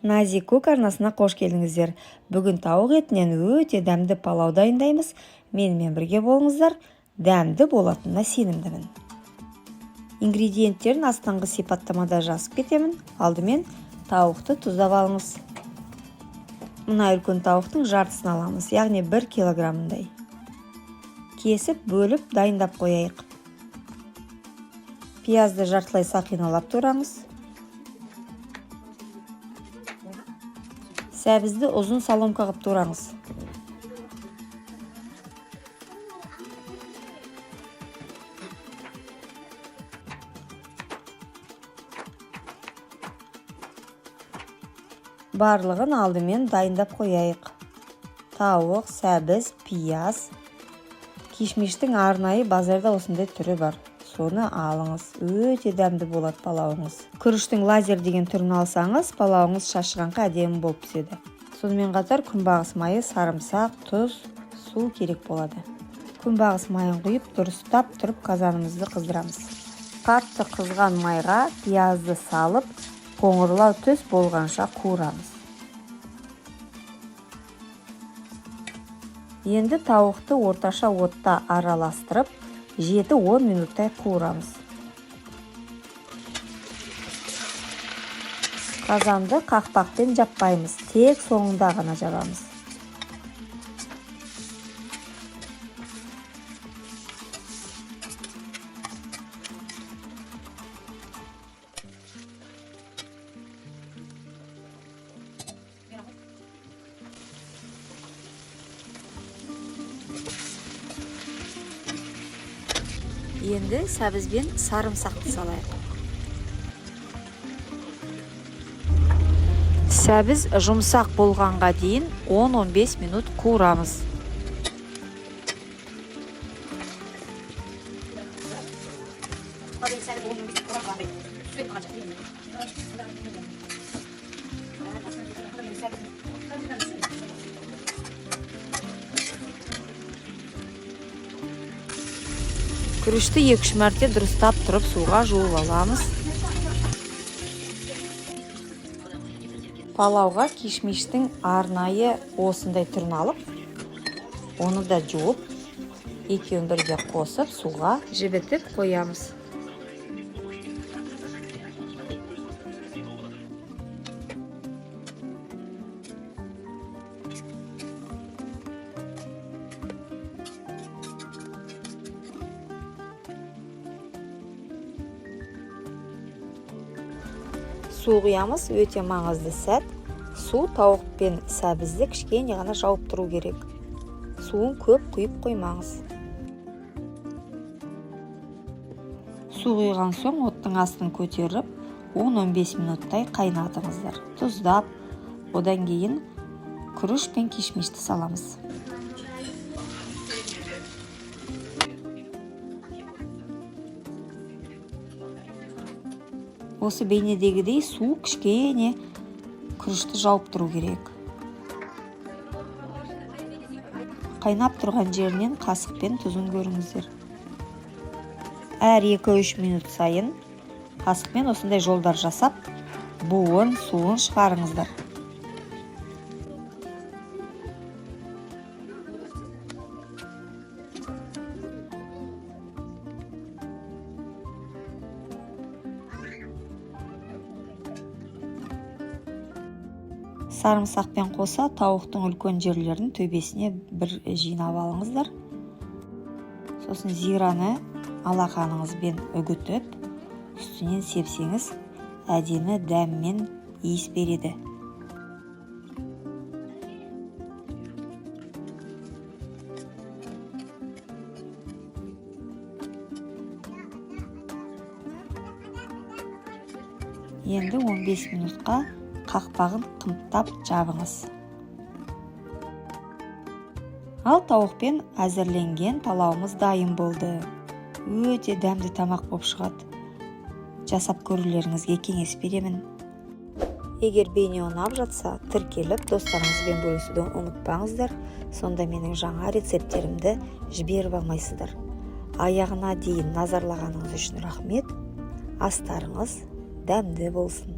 Nazik Cook арнасына қош келдіңіздер. Бүгін тауық етінен өте дәмді палау дайындаймыз. Менімен бірге болыңыздар. Дәмді болатынына сенімдімін. Ингредиенттерін астыңғы сипаттамада жазып кетемін. Алдымен тауықты тұздап алыңыз. Мына үлкен тауықтың жартысын аламыз, яғни 1 килограмындай. Кесіп, бөліп, дайындап қояйық. Пиязды жартылай сақиналап тураңыз. Сәбізді ұзын соломка қылып тураңыз. Барлығын алдымен дайындап қояйық. Тауық, сәбіз, пияз. Кишмиштің арнайы базарда осындай түрі бар. Соны алыңыз. Өте дәмді болады палауыңыз. Күріштің лазер деген түрін алсаңыз, палауыңыз шашыраңқы әдемі болып піседі. Сонымен қатар күнбағыс майы, сарымсақ, тұз, су керек болады. Күнбағыс майын құйып, дұрыстап тұрып қазанымызды қыздырамыз. Қатты қызған майға пиязды салып, қоңырлау түс болғанша қуырамыз. Енді тауықты орташа отта араластырып, 7-10 минуттай қуырамыз. Қазанды қақпақпен жаппаймыз, тек соңында ғана жабамыз. Енді сәбізбен сарымсақты салайық. Сәбіз жұмсақ болғанға дейін 10-15 минут қуырамыз. Күрішті 2-3 мәрте дұрыстап тұрып суға жуып аламыз. Палауға кишмиштің арнайы осындай түрін алып, оны да жуып, екеуін бірге қосып суға жібітіп қоямыз. Су құямыз, өте маңызды сәт. Су тауық пен сәбізді кішкене ғана жауып тұру керек. Суын көп құйып қоймаңыз. Су құйған соң оттың астын көтеріп, 10-15 минуттай қайнатыңыздар. Тұздап, одан кейін күріш пен кишмишті саламыз. Осы бейнедегідей су кішкене күрішті жауып тұру керек. Қайнап тұрған жерінен қасықпен тұзын көріңіздер. Әр 2-3 минут сайын қасықпен осындай жолдар жасап, буын, суын шығарыңыздар. Сарымсақпен қоса тауықтың үлкен жерлерін төбесіне бір жинап алыңыздар. Сосын зираны алақаныңызбен үгітіп, үстінен сепсеңіз, әдемі дәммен иіс береді. Енді 15 минутқа қақпағын қымтап жабыңыз. Ал тауықпен әзірленген палауымыз дайын болды. Өте дәмді тамақ болып шығады. Жасап көрулеріңізге кеңес беремін. Егер бейне ұнап жатса, тіркеліп, достарыңызбен бөлісуді ұмытпаңыздар. Сонда менің жаңа рецепттерімді жіберіп алмайсыздар. Аяғына дейін назарлағаныңыз үшін рахмет. Астарыңыз дәмді болсын.